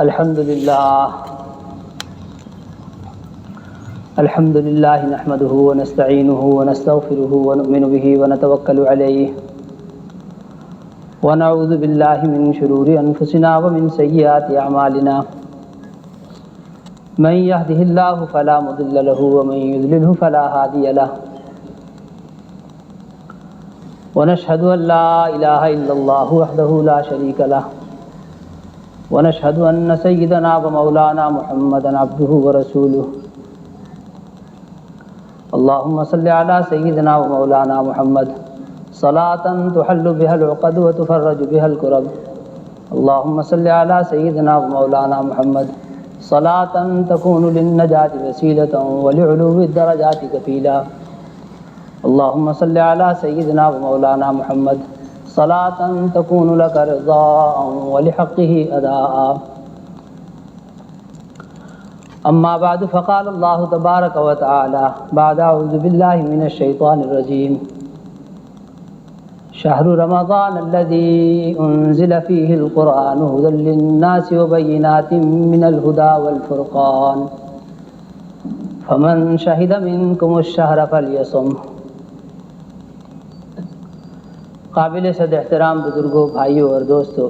الحمد لله نحمده ونستعينه ونستغفره ونؤمن به ونتوكل عليه ونعوذ بالله من شرور أنفسنا ومن سيئات أعمالنا من يهده الله فلا مضل له ومن يضلله فلا هادي له ونشهد أن لا إله إلا الله وحده لا شريك له ونشهد أن سيدنا ومولانا محمدا عبده ورسوله اللهم صل على سيدنا ومولانا محمد صلاة تحل بها العقد وتفرج بها الكرب اللهم صل على سيدنا ومولانا محمد صلاة تكون للنجاة وسيلة ولعلو الدرجات كفيلا اللهم صل على سيدنا ومولانا محمد صلاة تكون لك رضاء ولحقه أداء أما بعد فقال الله تبارك وتعالى بعد أعوذ بالله من الشيطان الرجيم شهر رمضان الذي أنزل فيه القرآن هدى للناس وبينات من الهدى والفرقان فمن شهد منكم الشهر فليصم قابل صد احترام بزرگوں، بھائیوں اور دوستوں،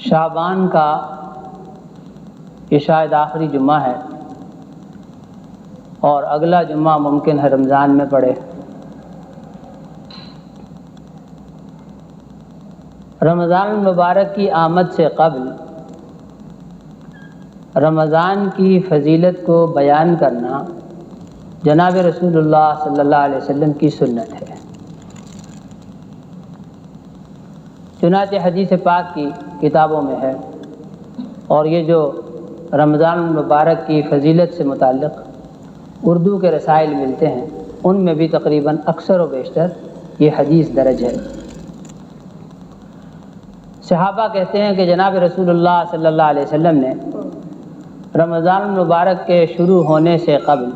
شعبان کا یہ شاید آخری جمعہ ہے اور اگلا جمعہ ممکن ہے رمضان میں پڑے۔ رمضان المبارک کی آمد سے قبل رمضان کی فضیلت کو بیان کرنا جناب رسول اللہ صلی اللہ علیہ وسلم کی سنت ہے۔ چنانچہ حدیث پاک کی کتابوں میں ہے، اور یہ جو رمضان المبارک کی فضیلت سے متعلق اردو کے رسائل ملتے ہیں ان میں بھی تقریباً اکثر و بیشتر یہ حدیث درج ہے۔ صحابہ کہتے ہیں کہ جناب رسول اللہ صلی اللہ علیہ وسلم نے رمضان المبارک کے شروع ہونے سے قبل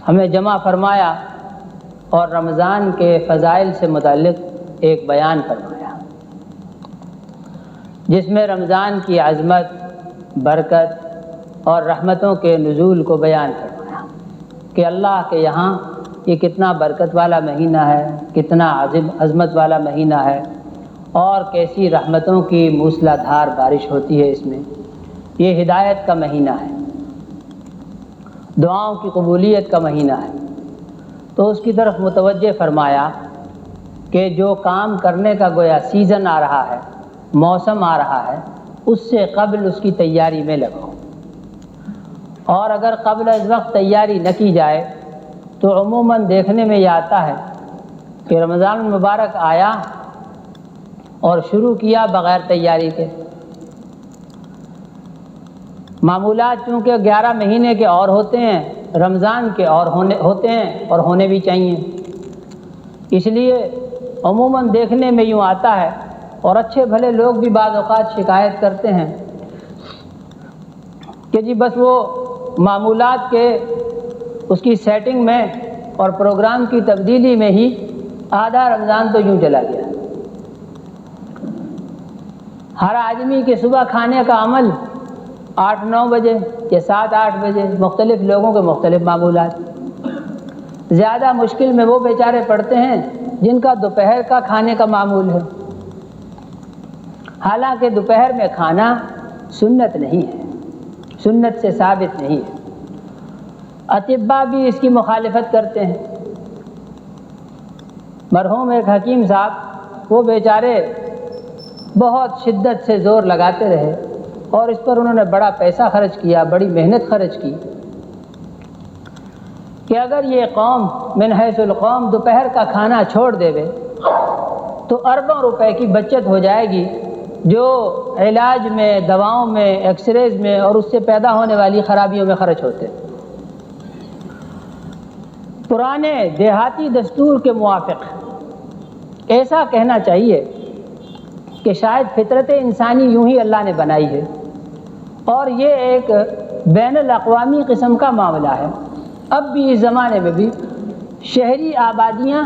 ہمیں جمع فرمایا اور رمضان کے فضائل سے متعلق ایک بیان فرمایا، جس میں رمضان کی عظمت، برکت اور رحمتوں کے نزول کو بیان فرمایا کہ اللہ کے یہاں یہ کتنا برکت والا مہینہ ہے، کتنا عظمت والا مہینہ ہے، اور کیسی رحمتوں کی موسلا دھار بارش ہوتی ہے اس میں۔ یہ ہدایت کا مہینہ ہے، دعاؤں کی قبولیت کا مہینہ ہے، تو اس کی طرف متوجہ فرمایا کہ جو کام کرنے کا گویا سیزن آ رہا ہے، موسم آ رہا ہے، اس سے قبل اس کی تیاری میں لگو، اور اگر قبل از وقت تیاری نہ کی جائے تو عموماً دیکھنے میں یہ آتا ہے کہ رمضان المبارک آیا اور شروع کیا بغیر تیاری کے۔ معمولات چونکہ 11 مہینے کے اور ہوتے ہیں، رمضان کے اور ہوتے ہیں اور ہونے بھی چاہیے، اس لیے عموماً دیکھنے میں یوں آتا ہے، اور اچھے بھلے لوگ بھی بعض اوقات شکایت کرتے ہیں کہ جی بس وہ معمولات کے اس کی سیٹنگ میں اور پروگرام کی تبدیلی میں ہی آدھا رمضان تو یوں چلا گیا۔ ہر آدمی کے صبح کھانے کا عمل 8-9 بجے یا 7-8 بجے، مختلف لوگوں کے مختلف معمولات۔ زیادہ مشکل میں وہ بیچارے پڑتے ہیں جن کا دوپہر کا کھانے کا معمول ہے، حالانکہ دوپہر میں کھانا سنت نہیں ہے، سنت سے ثابت نہیں ہے۔ اطباء بھی اس کی مخالفت کرتے ہیں۔ مرحوم ایک حکیم صاحب، وہ بیچارے بہت شدت سے زور لگاتے رہے اور اس پر انہوں نے بڑا پیسہ خرچ کیا، بڑی محنت خرچ کی کہ اگر یہ قوم من حیث القوم دوپہر کا کھانا چھوڑ دے تو اربوں روپے کی بچت ہو جائے گی، جو علاج میں، دواؤں میں، ایکس ریز میں اور اس سے پیدا ہونے والی خرابیوں میں خرچ ہوتے۔ پرانے دیہاتی دستور کے موافق ایسا کہنا چاہیے کہ شاید فطرت انسانی یوں ہی اللہ نے بنائی ہے، اور یہ ایک بین الاقوامی قسم کا معاملہ ہے۔ اب بھی اس زمانے میں بھی شہری آبادیاں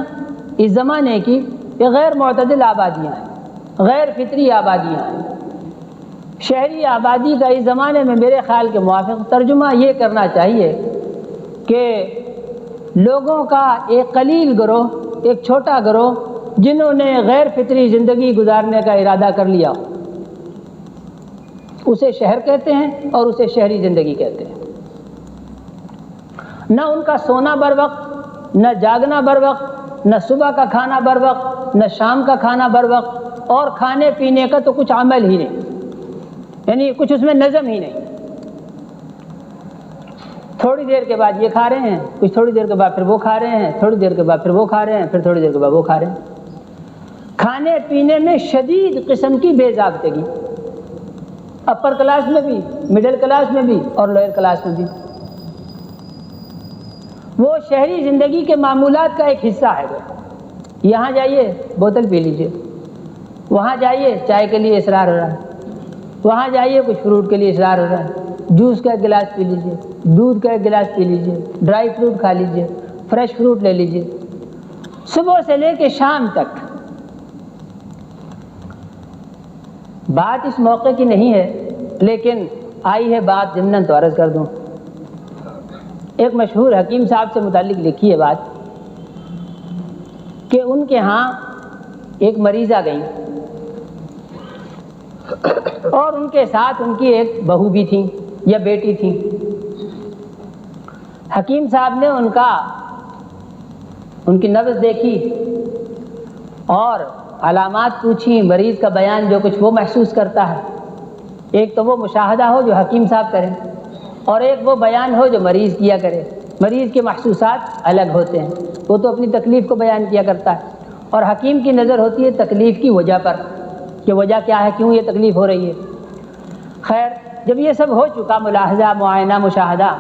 اس زمانے کی یہ غیر معتدل آبادیاں ہیں، غیر فطری آبادیاں ہیں۔ شہری آبادی کا اس زمانے میں میرے خیال کے موافق ترجمہ یہ کرنا چاہیے کہ لوگوں کا ایک قلیل گروہ، ایک چھوٹا گروہ جنہوں نے غیر فطری زندگی گزارنے کا ارادہ کر لیا، اسے شہر کہتے ہیں اور اسے شہری زندگی کہتے ہیں۔ نہ ان کا سونا بر وقت، نہ جاگنا بر وقت، نہ صبح کا کھانا بر وقت، نہ شام کا کھانا بر وقت، اور کھانے پینے کا تو کچھ عمل ہی نہیں، یعنی کچھ اس میں نظم ہی نہیں۔ تھوڑی دیر کے بعد یہ کھا رہے ہیں، کچھ تھوڑی دیر کے بعد پھر وہ کھا رہے ہیں، تھوڑی دیر کے بعد پھر وہ کھا رہے ہیں، پھر تھوڑی دیر کے بعد وہ کھا رہے ہیں۔ کھانے پینے میں شدید قسم کی بے ضابطگی، اپر کلاس میں بھی، مڈل کلاس میں بھی اور لوئر کلاس میں بھی۔ وہ شہری زندگی کے معمولات کا ایک حصہ ہے۔ یہاں جائیے بوتل پی لیجئے، وہاں جائیے چائے کے لیے اصرار ہو رہا ہے، وہاں جائیے کچھ فروٹ کے لیے اصرار ہو رہا ہے، جوس کا ایک گلاس پی لیجئے، دودھ کا ایک گلاس پی لیجئے، ڈرائی فروٹ کھا لیجئے، فریش فروٹ لے لیجئے، صبح سے لے کے شام تک۔ بات اس موقع کی نہیں ہے، لیکن آئی ہے بات ضمناً تو عرض کر دوں۔ ایک مشہور حکیم صاحب سے متعلق لکھی ہے بات کہ ان کے ہاں ایک مریضہ گئی اور ان کے ساتھ ان کی ایک بہو بھی تھی یا بیٹی تھی۔ حکیم صاحب نے ان کی نبض دیکھی اور علامات پوچھی، مریض کا بیان جو کچھ وہ محسوس کرتا ہے۔ ایک تو وہ مشاہدہ ہو جو حکیم صاحب کریں، اور ایک وہ بیان ہو جو مریض کیا کرے۔ مریض کے محسوسات الگ ہوتے ہیں، وہ تو اپنی تکلیف کو بیان کیا کرتا ہے، اور حکیم کی نظر ہوتی ہے تکلیف کی وجہ پر کہ وجہ کیا ہے، کیوں یہ تکلیف ہو رہی ہے۔ خیر، جب یہ سب ہو چکا، ملاحظہ، معائنہ، مشاہدہ،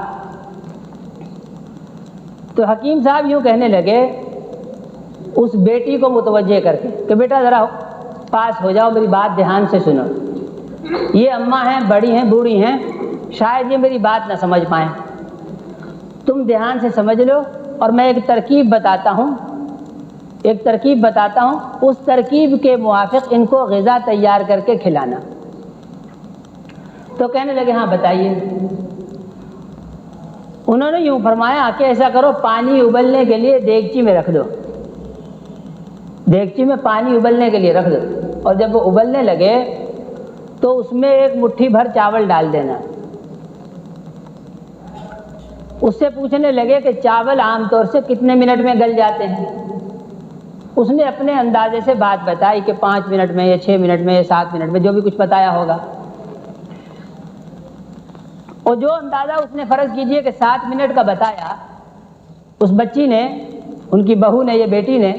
تو حکیم صاحب یوں کہنے لگے اس بیٹی کو متوجہ کر کے کہ بیٹا ذرا پاس ہو جاؤ، میری بات دھیان سے سنو۔ یہ اماں ہیں، بڑی ہیں، بوڑھی ہیں، شاید یہ میری بات نہ سمجھ پائیں، تم دھیان سے سمجھ لو، اور میں ایک ترکیب بتاتا ہوں، اس ترکیب کے موافق ان کو غذا تیار کر کے کھلانا۔ تو کہنے لگے ہاں بتائیے۔ انہوں نے یوں فرمایا کہ ایسا کرو، پانی ابلنے کے لیے دیگچی میں رکھ دو، دیگچی میں پانی ابلنے کے لیے رکھ دو، اور جب وہ ابلنے لگے تو اس میں ایک مٹھی بھر چاول ڈال دینا۔ اس سے پوچھنے لگے کہ چاول عام طور سے کتنے منٹ میں گل جاتے ہیں؟ اس نے اپنے اندازے سے بات بتائی کہ 5 منٹ میں یا 6 منٹ میں یا 7 منٹ میں، جو بھی کچھ بتایا ہوگا۔ اور جو اندازہ اس نے فرض کیجئے کہ 7 منٹ کا بتایا، اس بچی نے، ان کی بہو نے یا بیٹی نے،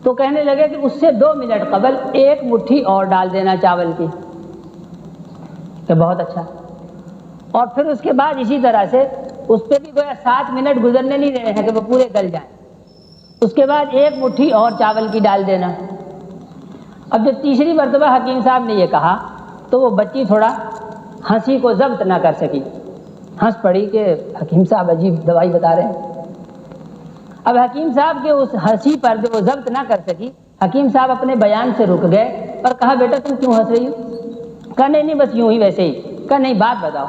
تو کہنے لگے کہ اس سے 2 منٹ قبل ایک مٹھی اور ڈال دینا چاول کی، کہ بہت اچھا۔ اور پھر اس کے بعد اسی طرح سے اس پہ بھی گویا 7 منٹ گزرنے نہیں دینے ہیں کہ وہ پورے گل جائیں، اس کے بعد ایک مٹھی اور چاول کی ڈال دینا۔ اب جب تیسری مرتبہ حکیم صاحب نے یہ کہا تو وہ بچی تھوڑا ہنسی کو ضبط نہ کر سکی، ہنس پڑی کہ حکیم صاحب عجیب دوائی بتا رہے ہیں۔ اب حکیم صاحب کے اس ہنسی پر جو وہ ضبط نہ کر سکی، حکیم صاحب اپنے بیان سے رک گئے اور کہا بیٹا تم کیوں ہنس رہی ہو؟ کہا نہیں بس یوں ہی ویسے ہی۔ کہا نہیں بات بتاؤ۔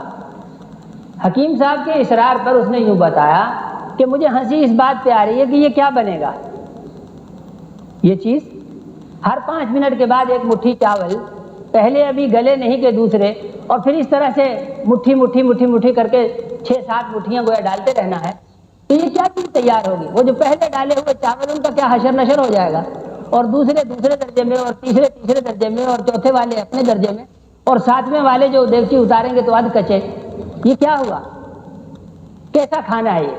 حکیم صاحب کے اصرار پر اس نے یوں بتایا کہ مجھے ہنسی اس بات پہ آ رہی ہے کہ یہ کیا بنے گا، یہ چیز ہر 5 منٹ کے بعد ایک مٹھی چاول، پہلے ابھی گلے نہیں کہ دوسرے، اور پھر اس طرح سے مٹھی کر کے 6-7 مٹھیاں گویا ڈالتے رہنا ہے، تو یہ کیا چیز تیار ہوگی؟ وہ جو پہلے ڈالے ہوئے چاول ان کا کیا حشر نشر ہو جائے گا، اور دوسرے درجے میں، اور تیسرے درجے میں، اور چوتھے والے اپنے درجے میں، اور 7ویں والے جو دیگچی اتاریں گے تو ادھ کچے۔ یہ کیا ہوا؟ کیسا کھانا ہے یہ؟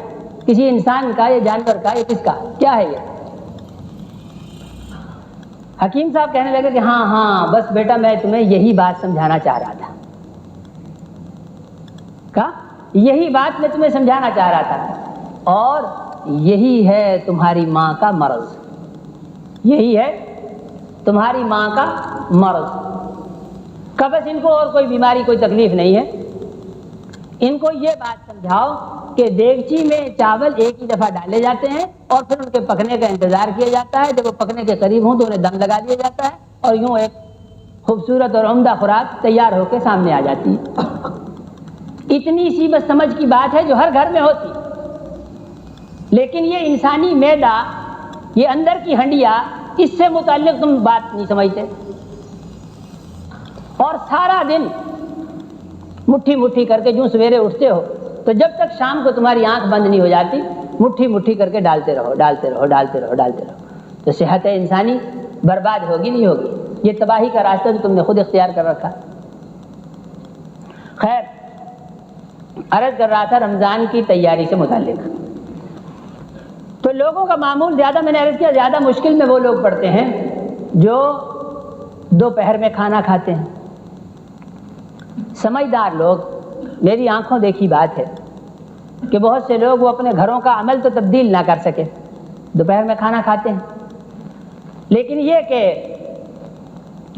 کسی انسان کا یا جانور کا یا کس کا؟ کیا ہے یہ؟ حکیم صاحب کہنے لگے کہ ہاں بس بیٹا میں تمہیں یہی بات سمجھانا چاہ رہا تھا۔ کہا یہی بات میں تمہیں سمجھانا چاہ رہا تھا، اور یہی ہے تمہاری ماں کا مرض، یہی ہے تمہاری ماں کا مرض۔ کہ بس ان کو اور کوئی بیماری، کوئی تکلیف نہیں ہے، ان کو یہ بات سمجھاؤ کہ دیگچی میں چاول ایک ہی دفعہ ڈالے جاتے ہیں اور پھر ان کے پکنے کا انتظار کیا جاتا ہے. جب وہ پکنے کے قریب ہوں تو انہیں دم لگا دیا جاتا ہے اور یوں ایک خوبصورت اور عمدہ خوراک تیار ہو کے سامنے آ جاتی ہے. اتنی سی بس سمجھ کی بات ہے جو ہر گھر میں ہوتی. لیکن یہ انسانی معدہ، یہ اندر کی ہنڈیا، اس سے متعلق تم بات نہیں سمجھتے. اور سارا دن مٹھی مٹھی کر کے جو سویرے اٹھتے ہو تو جب تک شام کو تمہاری آنکھ بند نہیں ہو جاتی مٹھی مٹھی کر کے ڈالتے رہو ڈالتے رہو ڈالتے رہو ڈالتے رہو. تو صحت انسانی برباد ہوگی نہیں ہوگی. یہ تباہی کا راستہ تو تم نے خود اختیار کر رکھا. خیر، عرض کر رہا تھا رمضان کی تیاری سے متعلق. تو لوگوں کا معمول زیادہ، میں نے عرض کیا، زیادہ مشکل میں وہ لوگ پڑتے ہیں جو دوپہر میں کھانا کھاتے ہیں. سمجھدار لوگ، میری آنکھوں دیکھی بات ہے کہ بہت سے لوگ وہ اپنے گھروں کا عمل تو تبدیل نہ کر سکے، دوپہر میں کھانا کھاتے ہیں. لیکن یہ کہ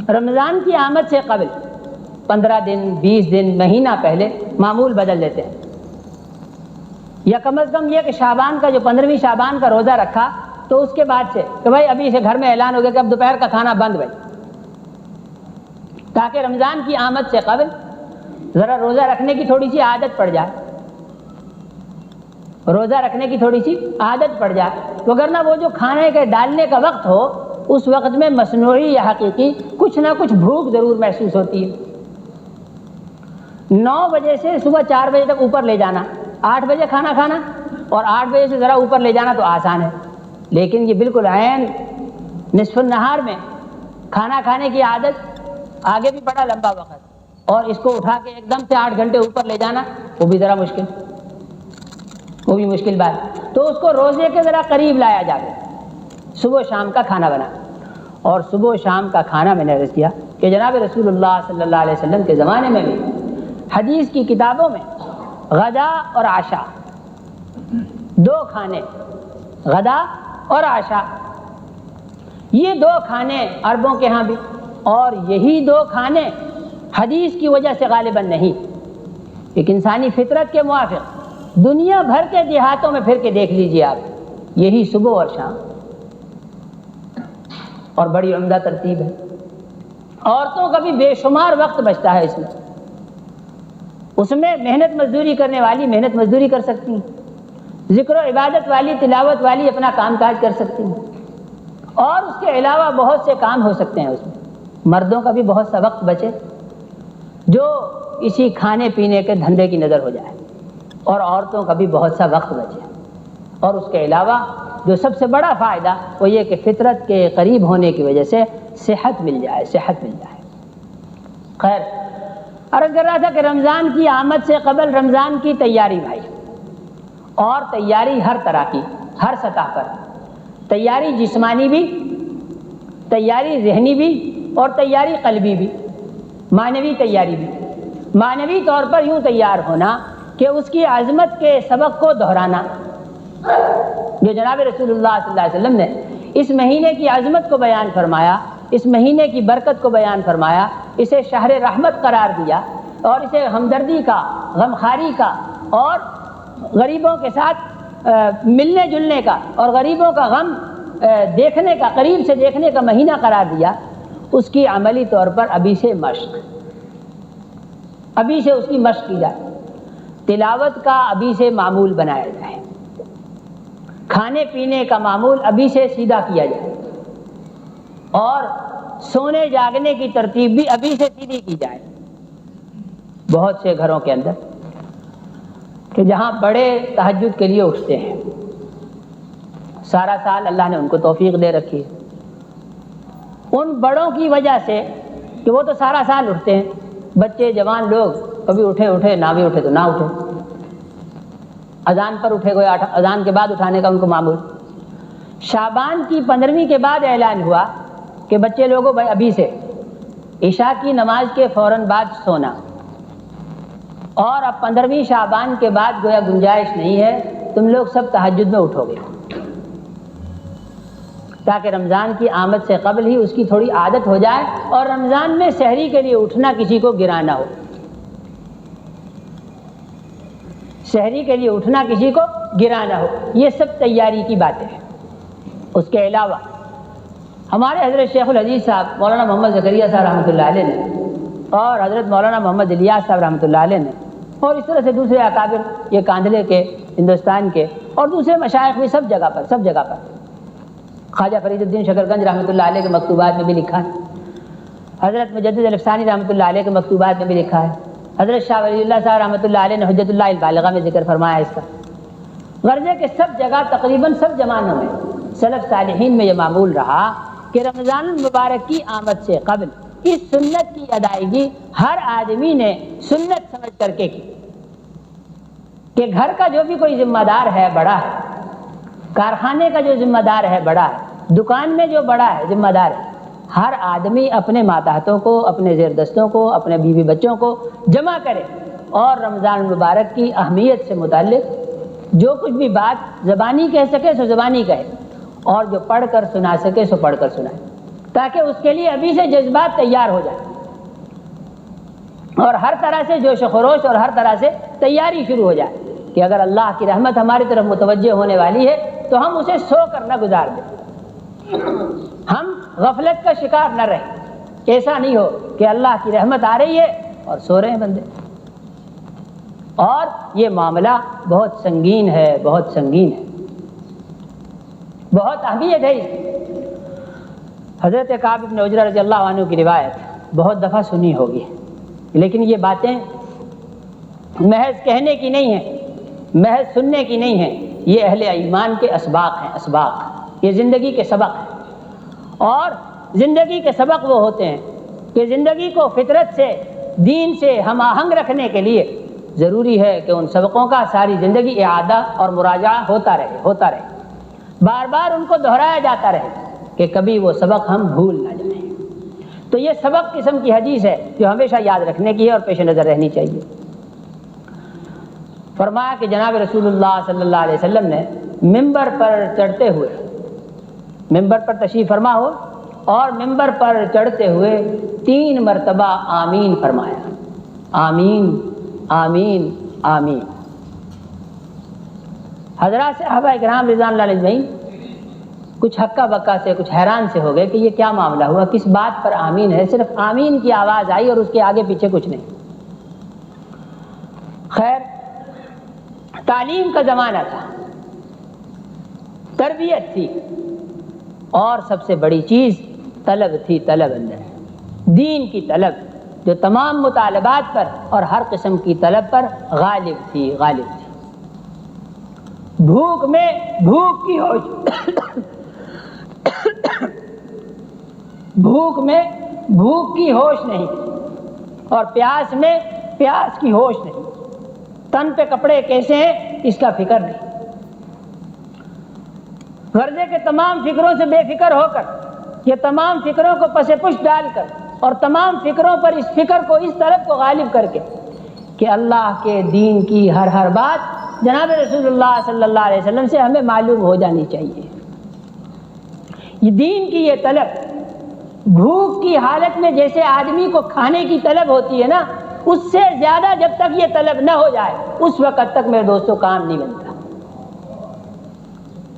رمضان کی آمد سے قبل 15 دن 20 دن مہینہ پہلے معمول بدل دیتے ہیں. یا کم از کم یہ کہ شعبان کا جو 15ویں شعبان کا روزہ رکھا تو اس کے بعد سے کہ بھائی ابھی سے گھر میں اعلان ہو گیا کہ اب دوپہر کا کھانا بند بھائی، تاکہ رمضان کی آمد سے قبل ذرا روزہ رکھنے کی تھوڑی سی عادت پڑ جائے، روزہ رکھنے کی تھوڑی سی عادت پڑ جائے. وگرنہ وہ جو کھانے کے ڈالنے کا وقت ہو اس وقت میں مصنوعی یا حقیقی کچھ نہ کچھ بھوک ضرور محسوس ہوتی ہے. 9 بجے سے صبح 4 بجے تک اوپر لے جانا، 8 بجے کھانا کھانا اور 8 بجے سے ذرا اوپر لے جانا تو آسان ہے. لیکن یہ بالکل عین نصف النہار میں کھانا کھانے کی عادت، آگے بھی بڑا لمبا وقت، اور اس کو اٹھا کے ایک دم سے 8 گھنٹے اوپر لے جانا وہ بھی ذرا مشکل، وہ بھی مشکل بات. تو اس کو روزے کے ذرا قریب لایا جائے. صبح شام کا کھانا بنا، اور صبح شام کا کھانا میں نے عرض کیا کہ جناب رسول اللہ صلی اللہ علیہ وسلم کے زمانے میں بھی حدیث کی کتابوں میں غدا اور عشاء، 2 کھانے، غدا اور عشاء، یہ 2 کھانے عربوں کے ہاں بھی، اور یہی 2 کھانے حدیث کی وجہ سے غالباً نہیں، ایک انسانی فطرت کے موافق دنیا بھر کے دیہاتوں میں پھر کے دیکھ لیجئے آپ، یہی صبح اور شام، اور بڑی عمدہ ترتیب ہے. عورتوں کا بھی بے شمار وقت بچتا ہے اس میں محنت مزدوری کرنے والی محنت مزدوری کر سکتی ہیں، ذکر و عبادت والی تلاوت والی اپنا کام کاج کر سکتی ہیں، اور اس کے علاوہ بہت سے کام ہو سکتے ہیں. اس میں مردوں کا بھی بہت سا وقت بچے جو اسی کھانے پینے کے دھندے کی نظر ہو جائے، اور عورتوں کا بھی بہت سا وقت بچے. اور اس کے علاوہ جو سب سے بڑا فائدہ وہ یہ کہ فطرت کے قریب ہونے کی وجہ سے صحت مل جائے، صحت مل جائے. خیر، عرض کر رہا تھا کہ رمضان کی آمد سے قبل رمضان کی تیاری بھائی، اور تیاری ہر طرح کی، ہر سطح پر، تیاری جسمانی بھی، تیاری ذہنی بھی، اور تیاری قلبی بھی، معنوی تیاری بھی. معنوی طور پر یوں تیار ہونا کہ اس کی عظمت کے سبق کو دہرانا، جو جناب رسول اللہ صلی اللہ علیہ وسلم نے اس مہینے کی عظمت کو بیان فرمایا، اس مہینے کی برکت کو بیان فرمایا، اسے شہر رحمت قرار دیا، اور اسے ہمدردی کا، غمخواری کا، اور غریبوں کے ساتھ ملنے جلنے کا، اور غریبوں کا غم دیکھنے کا، قریب سے دیکھنے کا مہینہ قرار دیا. اس کی عملی طور پر ابھی سے مشق، ابھی سے اس کی مشق کی جائے، تلاوت کا ابھی سے معمول بنایا جائے، کھانے پینے کا معمول ابھی سے سیدھا کیا جائے، اور سونے جاگنے کی ترتیب بھی ابھی سے سیدھی کی جائے. بہت سے گھروں کے اندر کہ جہاں بڑے تہجد کے لیے اٹھتے ہیں، سارا سال اللہ نے ان کو توفیق دے رکھی ہے، ان بڑوں کی وجہ سے کہ وہ تو سارا سال اٹھتے ہیں، بچے جوان لوگ کبھی اٹھے نہ بھی اٹھے تو نہ اٹھے، اذان پر اٹھے گئے، اذان کے بعد اٹھانے کا ان کو معمول. شعبان کی 15ویں کے بعد اعلان ہوا کہ بچے لوگوں بھائی ابھی سے عشاء کی نماز کے فوراً بعد سونا، اور اب 15ویں شعبان کے بعد گویا گنجائش نہیں ہے، تم لوگ سب تہجد میں اٹھو گے، تاکہ رمضان کی آمد سے قبل ہی اس کی تھوڑی عادت ہو جائے، اور رمضان میں سحری کے لیے اٹھنا کسی کو گرا نہ ہو. سحری کے لیے اٹھنا کسی کو گرا نہ ہو، یہ سب تیاری کی باتیں ہیں۔ اس کے علاوہ ہمارے حضرت شیخ الحدیث صاحب مولانا محمد زکریا صاحب رحمۃ اللہ علیہ نے اور حضرت مولانا محمد الیاس صاحب رحمۃ اللہ علیہ نے اور اس طرح سے دوسرے اکابر یہ کاندھلے کے ہندوستان کے اور دوسرے مشائخ بھی سب جگہ پر خواجہ فرید الدین شکرگنج رحمۃ اللہ علیہ کے مکتوبات میں بھی لکھا ہے، حضرت مجدد الافسانی رحمۃ اللہ علیہ کے مکتوبات میں بھی لکھا ہے، حضرت شاہ ولی اللہ صاحب رحمۃ اللہ علیہ نے حجت اللہ البالغہ میں ذکر فرمایا اس کا۔ غرض ہے کہ سب جگہ تقریباً سب زمانوں میں سلف صالحین میں یہ معمول رہا کہ رمضان المبارک کی آمد سے قبل اس سنت کی ادائیگی ہر آدمی نے سنت سمجھ کر کے کی کہ گھر کا جو بھی کوئی ذمہ دار ہے بڑا ہے، کارخانے کا جو ذمہ دار ہے بڑا ہے، دکان میں جو بڑا ہے ذمہ دار ہے، ہر آدمی اپنے ماتحتوں کو، اپنے زیر دستوں کو، اپنے بیوی بچوں کو جمع کرے اور رمضان المبارک کی اہمیت سے متعلق جو کچھ بھی بات زبانی کہہ سکے سو زبانی کہے اور جو پڑھ کر سنا سکے سو پڑھ کر سنائے، تاکہ اس کے لیے ابھی سے جذبات تیار ہو جائیں اور ہر طرح سے جوش و خروش اور ہر طرح سے تیاری شروع ہو جائے کہ اگر اللہ کی رحمت ہماری طرف متوجہ ہونے والی ہے تو ہم اسے سو کر نہ گزار دیں، ہم غفلت کا شکار نہ رہیں۔ ایسا نہیں ہو کہ اللہ کی رحمت آ رہی ہے اور سو رہے ہیں بندے۔ اور یہ معاملہ بہت سنگین ہے، بہت سنگین ہے، بہت اہمیت ہے اس کی۔ حضرت کعب بن عجرہ رضی اللہ عنہ کی روایت بہت دفعہ سنی ہوگی، لیکن یہ باتیں محض کہنے کی نہیں ہیں، محض سننے کی نہیں ہیں، یہ اہل ایمان کے اسباق ہیں، اسباق، یہ زندگی کے سبق ہیں۔ اور زندگی کے سبق وہ ہوتے ہیں کہ زندگی کو فطرت سے، دین سے ہم آہنگ رکھنے کے لیے ضروری ہے کہ ان سبقوں کا ساری زندگی اعادہ اور مراجعہ ہوتا رہے، بار بار ان کو دہرایا جاتا رہے کہ کبھی وہ سبق ہم بھول نہ جائیں۔ تو یہ سبق قسم کی حدیث ہے جو ہمیشہ یاد رکھنے کی ہے اور پیش نظر رہنی چاہیے۔ فرمایا کہ جناب رسول اللہ صلی اللہ علیہ وسلم نے ممبر پر چڑھتے ہوئے، ممبر پر تشریف فرما ہو اور ممبر پر چڑھتے ہوئے 3 مرتبہ آمین فرمایا، آمین آمین آمین۔ حضرات صحابہ کرام رضوان اللہ علیہ اجمعین کچھ ہکا بکا سے، کچھ حیران سے ہو گئے کہ یہ کیا معاملہ ہوا، کس بات پر آمین ہے، صرف آمین کی آواز آئی اور اس کے آگے پیچھے کچھ نہیں۔ خیر، تعلیم کا زمانہ تھا، تربیت تھی اور سب سے بڑی چیز طلب تھی، طلب اندر دین کی طلب جو تمام مطالبات پر اور ہر قسم کی طلب پر غالب تھی۔ بھوک میں بھوک کی ہوش بھوک میں بھوک کی ہوش نہیں اور پیاس میں پیاس کی ہوش نہیں، تن پہ کپڑے کیسے ہیں اس کا فکر نہیں، غرضے کے تمام فکروں سے بے فکر ہو کر، یہ تمام فکروں کو پس پش ڈال کر اور تمام فکروں پر اس فکر کو، اس طلب کو غالب کر کے کہ اللہ کے دین کی ہر بات جناب رسول اللہ صلی اللہ علیہ وسلم سے ہمیں معلوم ہو جانی چاہیے۔ یہ دین کی یہ طلب، بھوک کی حالت میں جیسے آدمی کو کھانے کی طلب ہوتی ہے نا، اس سے زیادہ جب تک یہ طلب نہ ہو جائے اس وقت تک میرے دوستوں کام نہیں بنتا۔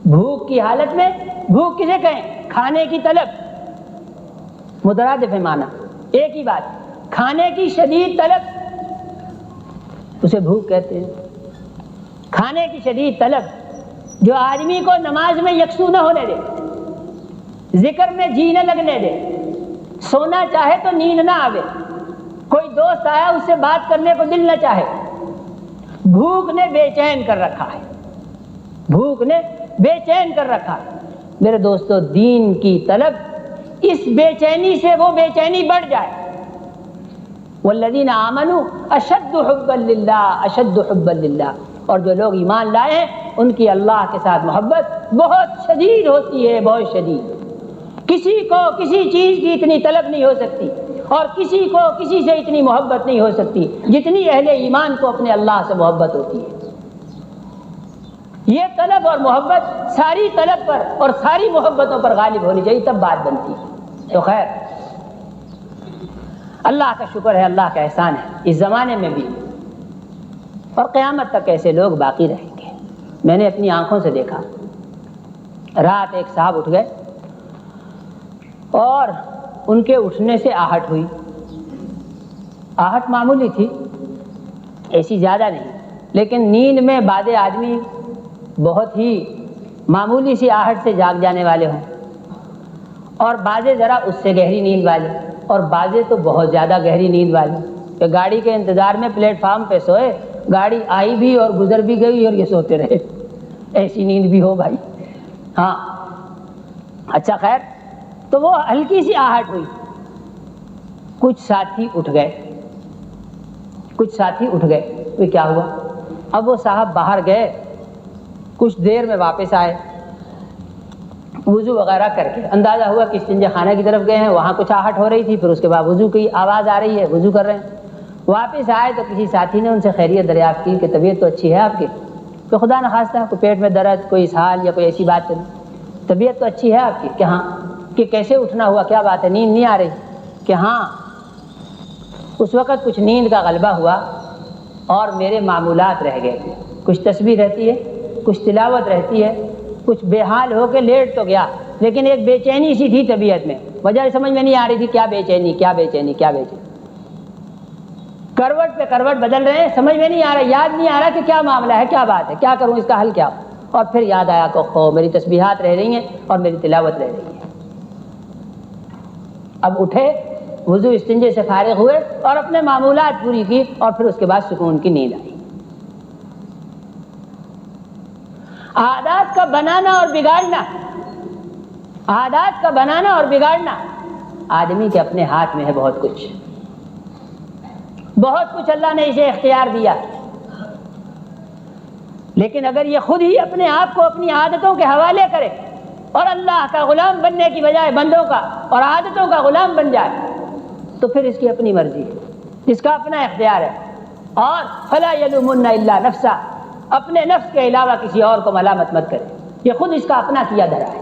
بھوک کی حالت میں، بھوک کسے کہیں؟ کھانے کی طلب، مترادف معنی ایک ہی بات، کھانے کی شدید طلب اسے بھوک کہتے ہیں۔ کھانے کی شدید طلب جو آدمی کو نماز میں یکسو نہ ہونے دے، ذکر میں جی نہ لگنے دے، سونا چاہے تو نیند نہ آوے، کوئی دوست آیا اس سے بات کرنے کو دل نہ چاہے، بھوک نے بے چین کر رکھا ہے، بھوک نے بے چین کر رکھا ہے۔ میرے دوستو، دین کی طلب، اس بے چینی سے وہ بے چینی بڑھ جائے۔ والذین آمنوا اشد حبا للہ، اشد حبا للہ، اور جو لوگ ایمان لائے ہیں ان کی اللہ کے ساتھ محبت بہت شدید ہوتی ہے، بہت شدید۔ کسی کو کسی چیز کی اتنی طلب نہیں ہو سکتی اور کسی کو کسی سے اتنی محبت نہیں ہو سکتی جتنی اہل ایمان کو اپنے اللہ سے محبت ہوتی ہے۔ یہ طلب اور محبت ساری طلب پر اور ساری محبتوں پر غالب ہونی چاہیے، تب بات بنتی ہے۔ تو خیر، اللہ کا شکر ہے، اللہ کا احسان ہے، اس زمانے میں بھی اور قیامت تک ایسے لوگ باقی رہیں گے۔ میں نے اپنی آنکھوں سے دیکھا، رات ایک صاحب اٹھ گئے اور ان کے اٹھنے سے آہٹ ہوئی۔ آہٹ معمولی تھی، ایسی زیادہ نہیں، لیکن نیند میں بعض آدمی بہت ہی معمولی سی آہٹ سے جاگ جانے والے ہوں، اور بعضے ذرا اس سے گہری نیند والے، اور بعضے تو بہت زیادہ گہری نیند والے کہ گاڑی کے انتظار میں پلیٹ فارم پہ سوئے، گاڑی آئی بھی اور گزر بھی گئی اور یہ سوتے رہے، ایسی نیند بھی ہو بھائی۔ ہاں اچھا خیر، تو وہ ہلکی سی آہٹ ہوئی، کچھ ساتھی اٹھ گئے، تو کیا ہوا؟ اب وہ صاحب باہر گئے، کچھ دیر میں واپس آئے، وضو وغیرہ کر کے، اندازہ ہوا کہ استنجا خانہ کی طرف گئے ہیں، وہاں کچھ آہٹ ہو رہی تھی، پھر اس کے بعد وضو کی آواز آ رہی ہے، وضو کر رہے ہیں، واپس آئے تو کسی ساتھی نے ان سے خیریت دریافت کی کہ طبیعت تو اچھی ہے آپ کی؟ کہ خدا نخواستہ کوئی پیٹ میں درد، کوئی اسہال یا کوئی ایسی بات چلی، طبیعت تو اچھی ہے آپ کی؟ کہ ہاں۔ کہ کیسے اٹھنا ہوا، کیا بات ہے، نیند نہیں آ رہی؟ کہ ہاں، اس وقت کچھ نیند کا غلبہ ہوا اور میرے معمولات رہ گئے تھے، کچھ تسبیح رہتی ہے، کچھ تلاوت رہتی ہے، کچھ بے حال ہو کے لیٹ تو گیا، لیکن ایک بے چینی سی تھی طبیعت میں، وجہ سمجھ میں نہیں آ رہی تھی، کیا بے چینی، کروٹ پہ کروٹ بدل رہے ہیں، سمجھ میں نہیں آ رہا، یاد نہیں آ رہا کہ کیا معاملہ ہے، کیا بات ہے، کیا کروں، اس کا حل کیا ہو؟ اور پھر یاد آیا کہ میری تسبیحات رہ رہی ہیں اور میری تلاوت رہ رہی ہے۔ اب اٹھے، وضو استنجے سے فارغ ہوئے اور اپنے معمولات پوری کی، اور پھر اس کے بعد سکون کی نیند آئی۔ عادات کا بنانا اور بگاڑنا آدمی کے اپنے ہاتھ میں ہے، بہت کچھ اللہ نے اسے اختیار دیا، لیکن اگر یہ خود ہی اپنے آپ کو اپنی عادتوں کے حوالے کرے اور اللہ کا غلام بننے کی بجائے بندوں کا اور عادتوں کا غلام بن جائے تو پھر اس کی اپنی مرضی ہے، اس کا اپنا اختیار ہے، اور فلا یلومن الا نفسا، اپنے نفس کے علاوہ کسی اور کو ملامت مت کرے، یہ خود اس کا اپنا کیا دھرا ہے۔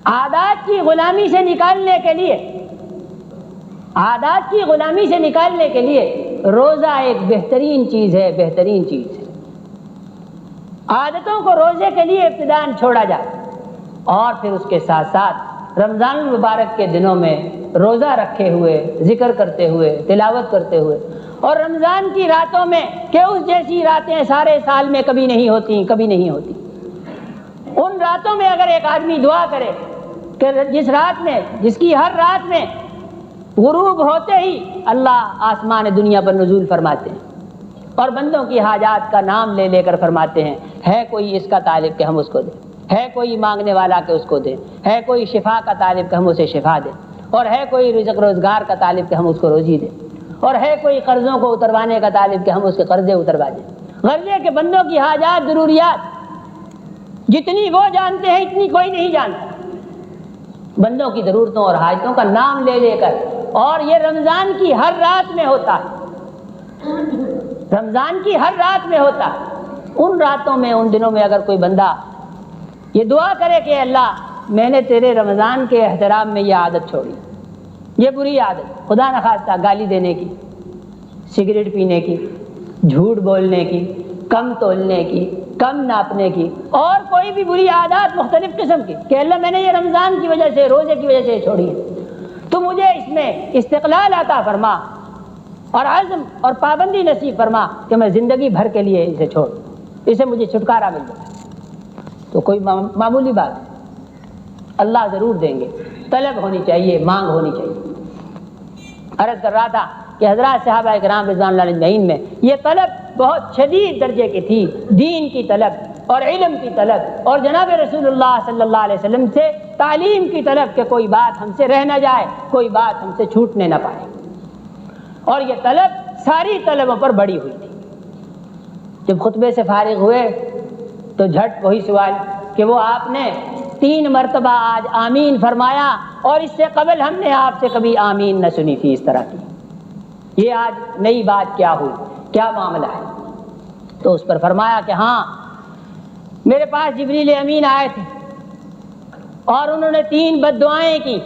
عادات کی غلامی سے نکالنے کے لیے روزہ ایک بہترین چیز ہے، عادتوں کو روزے کے لیے ابتداءً چھوڑا جائے، اور پھر اس کے ساتھ ساتھ رمضان المبارک کے دنوں میں روزہ رکھے ہوئے، ذکر کرتے ہوئے، تلاوت کرتے ہوئے، اور رمضان کی راتوں میں کہ اس جیسی راتیں سارے سال میں کبھی نہیں ہوتی، ان راتوں میں اگر ایک آدمی دعا کرے کہ جس کی ہر رات میں غروب ہوتے ہی اللہ آسمان دنیا پر نزول فرماتے ہیں اور بندوں کی حاجات کا نام لے کر فرماتے ہیں، ہے کوئی اس کا طالب کہ ہم اس کو دیں، ہے کوئی مانگنے والا کہ اس کو دیں، ہے کوئی شفا کا طالب کہ ہم اسے شفا دیں، اور ہے کوئی رزق روزگار کا طالب کہ ہم اس کو روزی دیں، اور ہے کوئی قرضوں کو اتروانے کا طالب کہ ہم اس کے قرضے اتروا دیں۔ غرضے کہ بندوں کی حاجات، ضروریات جتنی وہ جانتے ہیں اتنی کوئی نہیں جانتا، بندوں کی ضرورتوں اور حاجتوں کا نام لے کر، اور یہ رمضان کی ہر رات میں ہوتا ہے، ان راتوں میں، ان دنوں میں اگر کوئی بندہ یہ دعا کرے کہ اللہ میں نے تیرے رمضان کے احترام میں یہ عادت چھوڑی، یہ بری عادت، خدا نخواستہ گالی دینے کی، سگریٹ پینے کی، جھوٹ بولنے کی، کم تولنے کی، کم ناپنے کی، اور کوئی بھی بری عادات مختلف قسم کی، کہ اللہ میں نے یہ رمضان کی وجہ سے، روزے کی وجہ سے چھوڑی ہے، تو مجھے اس میں استقلال عطا فرما اور عزم اور پابندی نصیب فرما کہ میں زندگی بھر کے لیے اسے چھوڑ، اسے مجھے چھٹکارا مل جائے۔ تو کوئی معمولی بات ہے، اللہ ضرور دیں گے، طلب ہونی چاہیے، مانگ ہونی چاہیے۔ عرض کر رہا تھا کہ حضرات صحابہ کرام رضوان اللہ اجمعین میں یہ طلب بہت شدید درجے کی تھی، دین کی طلب اور علم کی طلب، اور جناب رسول اللہ صلی اللہ علیہ وسلم سے تعلیم کی طلب کہ کوئی بات ہم سے رہ نہ جائے، کوئی بات ہم سے چھوٹنے نہ پائے، اور یہ طلب ساری طلبوں پر بڑی ہوئی تھی۔ جب خطبے سے فارغ ہوئے تو جھٹ وہی سوال کہ وہ آپ نے 3 مرتبہ آج آمین فرمایا، اور اس سے قبل ہم نے آپ سے کبھی آمین نہ سنی تھی اس طرح کی، یہ آج نئی بات کیا ہوئی، کیا معاملہ ہے؟ تو اس پر فرمایا کہ ہاں، میرے پاس جبریل امین آئے تھے اور انہوں نے 3 بد دعائیں کی،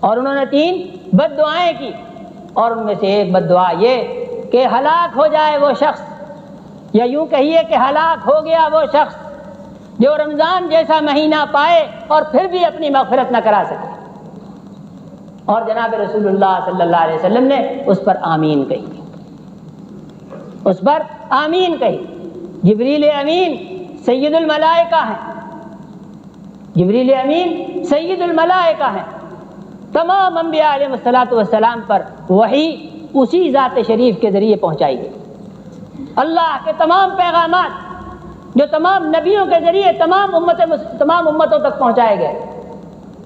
اور ان میں سے ایک بد دعا یہ کہ ہلاک ہو جائے وہ شخص، یا یوں کہیے کہ ہلاک ہو گیا وہ شخص جو رمضان جیسا مہینہ پائے اور پھر بھی اپنی مغفرت نہ کرا سکے۔ اور جناب رسول اللہ صلی اللہ علیہ وسلم نے اس پر آمین کہی، اس پر آمین کہی۔ جبریل امین سید الملائکہ ہیں، جبریل امین سید الملائکہ ہیں۔ تمام انبیاء علیہ الصلوۃ والسلام پر وحی اسی ذات شریف کے ذریعے پہنچائی گئی۔ اللہ کے تمام پیغامات جو تمام نبیوں کے ذریعے تمام امتوں تک پہنچائے گئے،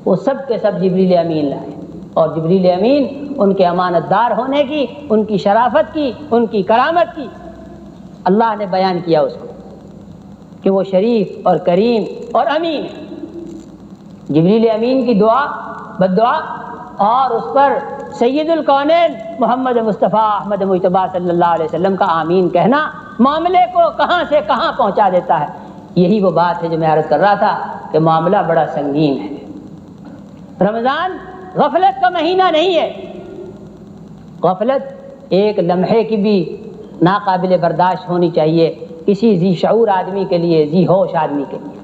وہ سب کے سب جبریل امین لائے۔ اور جبریل امین ان کے امانت دار ہونے کی، ان کی شرافت کی، ان کی کرامت کی اللہ نے بیان کیا اس کو کہ وہ شریف اور کریم اور امین ہے۔ جبریل امین کی دعا بد دعا اور اس پر سید الکونین محمد مصطفیٰ احمد مجتبیٰ صلی اللہ علیہ وسلم کا آمین کہنا معاملے کو کہاں سے کہاں پہنچا دیتا ہے۔ یہی وہ بات ہے جو میں عرض کر رہا تھا کہ معاملہ بڑا سنگین ہے۔ رمضان غفلت کا مہینہ نہیں ہے، غفلت ایک لمحے کی بھی ناقابل برداشت ہونی چاہیے کسی ذی شعور آدمی کے لیے، ذی ہوش آدمی کے لیے۔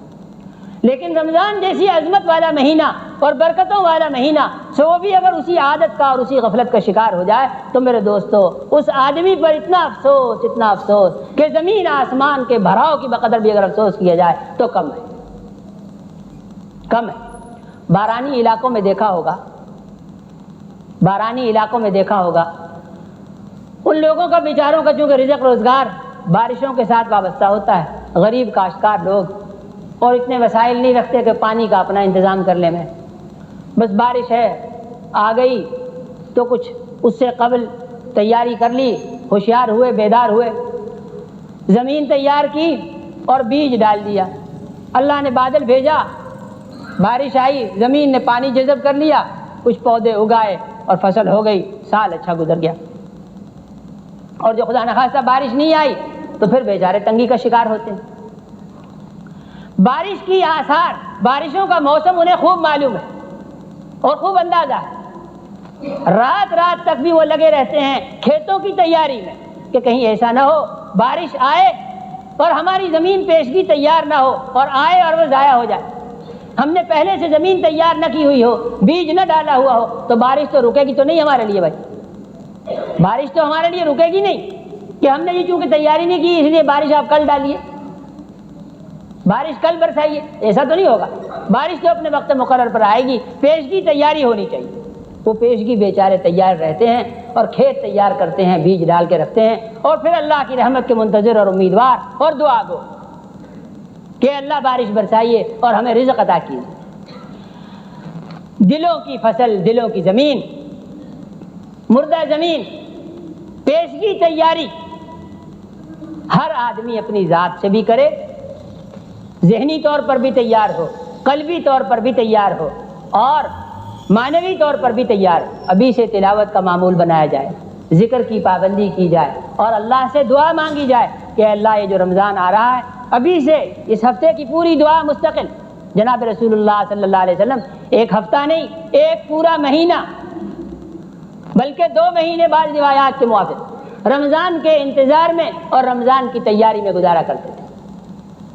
لیکن رمضان جیسی عظمت والا مہینہ اور برکتوں والا مہینہ سو وہ بھی اگر اسی عادت کا اور اسی غفلت کا شکار ہو جائے تو میرے دوستو اس آدمی پر اتنا افسوس کہ زمین آسمان کے بھراؤ کی بقدر بھی اگر افسوس کیا جائے تو کم ہے، کم ہے۔ بارانی علاقوں میں دیکھا ہوگا ان لوگوں کا بیچاروں کا چونکہ رزق روزگار بارشوں کے ساتھ وابستہ ہوتا ہے، غریب کاشتکار لوگ اور اتنے وسائل نہیں رکھتے کہ پانی کا اپنا انتظام کر لیں۔ میں بس بارش ہے آ گئی تو کچھ اس سے قبل تیاری کر لی، ہوشیار ہوئے، بیدار ہوئے، زمین تیار کی اور بیج ڈال دیا۔ اللہ نے بادل بھیجا، بارش آئی، زمین نے پانی جذب کر لیا، کچھ پودے اگائے اور فصل ہو گئی، سال اچھا گزر گیا۔ اور جو خدا نخواستہ بارش نہیں آئی تو پھر بیچارے تنگی کا شکار ہوتے ہیں۔ بارش کی آثار، بارشوں کا موسم انہیں خوب معلوم ہے اور خوب اندازہ ہے۔ رات رات تک بھی وہ لگے رہتے ہیں کھیتوں کی تیاری میں کہ کہیں ایسا نہ ہو بارش آئے اور ہماری زمین پیشگی تیار نہ ہو اور آئے اور وہ ضائع ہو جائے۔ ہم نے پہلے سے زمین تیار نہ کی ہوئی ہو، بیج نہ ڈالا ہوا ہو تو بارش تو رکے گی تو نہیں ہمارے لیے بھائی، بارش تو ہمارے لیے رکے گی نہیں کہ ہم نے یہ چونکہ تیاری نہیں کی اس لیے بارش آپ کل ڈالیے، بارش کل برسائیے، ایسا تو نہیں ہوگا۔ بارش تو اپنے وقت مقرر پر آئے گی، پیشگی تیاری ہونی چاہیے۔ وہ پیشگی بیچارے تیار رہتے ہیں اور کھیت تیار کرتے ہیں، بیج ڈال کے رکھتے ہیں اور پھر اللہ کی رحمت کے منتظر اور امیدوار اور دعا گو کہ اللہ بارش برسائیے اور ہمیں رزق عطا کیجیے۔ دلوں کی فصل، دلوں کی زمین، مردہ زمین، پیشگی تیاری ہر آدمی اپنی ذات سے بھی کرے، ذہنی طور پر بھی تیار ہو، قلبی طور پر بھی تیار ہو اور معنوی طور پر بھی تیار ہو۔ ابھی سے تلاوت کا معمول بنایا جائے، ذکر کی پابندی کی جائے اور اللہ سے دعا مانگی جائے کہ اللہ یہ جو رمضان آ رہا ہے ابھی سے اس ہفتے کی پوری دعا مستقل جناب رسول اللہ صلی اللہ علیہ وسلم ایک ہفتہ نہیں، ایک پورا مہینہ بلکہ 2 مہینے بعد روایات کے موافق رمضان کے انتظار میں اور رمضان کی تیاری میں گزارا کرتے تھے۔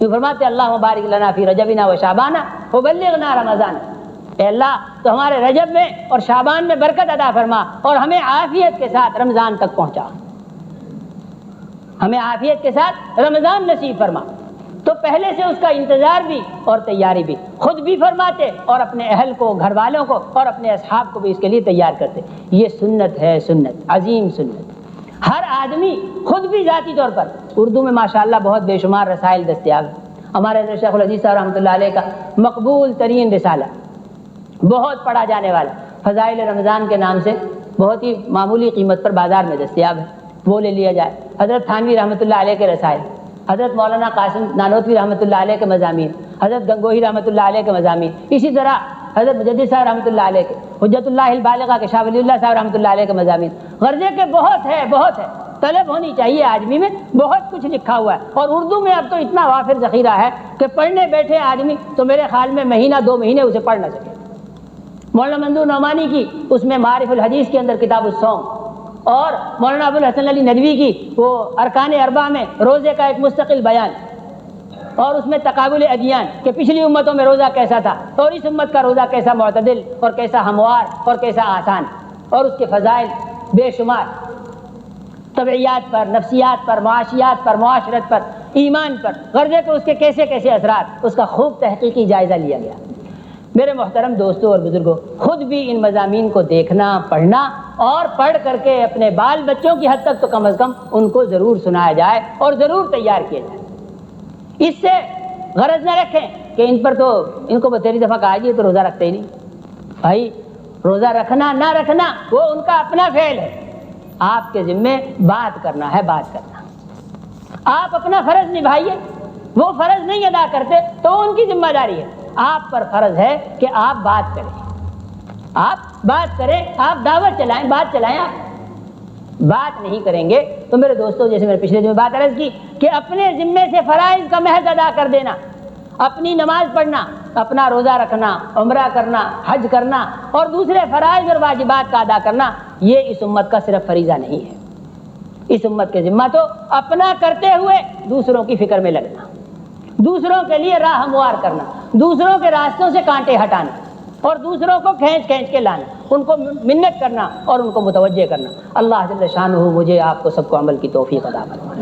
یہ فرماتے اللہم بارک لنا فی رجبنا و شعبانہ وبلغنا رمضان، اے اللہ تو ہمارے رجب میں اور شعبان میں برکت عطا فرما اور ہمیں عافیت کے ساتھ رمضان تک پہنچا، ہمیں عافیت کے ساتھ رمضان نصیب فرما۔ تو پہلے سے اس کا انتظار بھی اور تیاری بھی خود بھی فرماتے اور اپنے اہل کو، گھر والوں کو اور اپنے اصحاب کو بھی اس کے لیے تیار کرتے۔ یہ سنت ہے، سنت عظیم سنت۔ ہر آدمی خود بھی ذاتی طور پر، اردو میں ماشاءاللہ بہت بے شمار رسائل دستیاب ہیں۔ ہمارے حضرت شیخ العزیز صاحب رحمۃ اللہ علیہ کا مقبول ترین رسالہ، بہت پڑھا جانے والا، فضائل رمضان کے نام سے بہت ہی معمولی قیمت پر بازار میں دستیاب ہے، وہ لے لیا جائے۔ حضرت تھانوی رحمۃ اللہ علیہ کے رسائل، حضرت مولانا قاسم نانوتوی رحمۃ اللہ علیہ کے مضامین، حضرت گنگوہی رحمۃ اللہ علیہ کے مضامین، اسی طرح حضرت مجدد صاحب رحمۃ اللہ علیہ کے، حجت اللہ البالغہ کے شاہ ولی اللہ صاحب رحمۃ اللہ علیہ کے مضامین، غرضے کے بہت ہے، بہت ہے، طلب ہونی چاہیے آدمی میں، بہت کچھ لکھا ہوا ہے۔ اور اردو میں اب تو اتنا وافر ذخیرہ ہے کہ پڑھنے بیٹھے آدمی تو میرے خیال میں مہینہ 2 مہینے اسے پڑھ نہ سکے۔ مولانا منظور نعمانی کی اس میں معارف الحدیث کے اندر کتاب الصوم، اور مولانا ابو الحسن علی ندوی کی وہ ارکان اربعہ میں روزے کا ایک مستقل بیان، اور اس میں تقابل ادیان کہ پچھلی امتوں میں روزہ کیسا تھا اور اس امت کا روزہ کیسا معتدل اور کیسا ہموار اور کیسا آسان، اور اس کے فضائل بے شمار، طبعیات پر، نفسیات پر، معاشیات پر، معاشرت پر، ایمان پر، غرضے کو اس کے کیسے کیسے اثرات، اس کا خوب تحقیقی جائزہ لیا گیا۔ میرے محترم دوستوں اور بزرگوں، خود بھی ان مضامین کو دیکھنا، پڑھنا، اور پڑھ کر کے اپنے بال بچوں کی حد تک تو کم از کم ان کو ضرور سنایا جائے اور ضرور تیار کیا جائے۔ اس سے غرض نہ رکھیں کہ ان کو بتیری دفعہ کہا جی تو روزہ رکھتے ہی نہیں۔ بھائی روزہ رکھنا نہ رکھنا وہ ان کا اپنا فعل ہے، آپ کے ذمے بات کرنا ہے، بات کرنا۔ آپ اپنا فرض نبھائیے، وہ فرض نہیں ادا کرتے تو ان کی ذمہ داری ہے، آپ پر فرض ہے کہ آپ بات کریں، آپ بات کریں، آپ دعوت چلائیں، بات چلائیں۔ آپ بات نہیں کریں گے تو میرے دوستوں، جیسے میں نے پچھلے دن بات عرض کی کہ اپنے ذمے سے فرائض کا محض ادا کر دینا، اپنی نماز پڑھنا، اپنا روزہ رکھنا، عمرہ کرنا، حج کرنا اور دوسرے فرائض اور واجبات کا ادا کرنا، یہ اس امت کا صرف فریضہ نہیں ہے۔ اس امت کے ذمہ تو اپنا کرتے ہوئے دوسروں کی فکر میں لگنا، دوسروں کے لیے راہ ہموار کرنا، دوسروں کے راستوں سے کانٹے ہٹانا اور دوسروں کو کھینچ کھینچ کے لانا، ان کو منت کرنا اور ان کو متوجہ کرنا۔ اللہ جل شانہ مجھے آپ کو سب کو عمل کی توفیق عطا فرمائے۔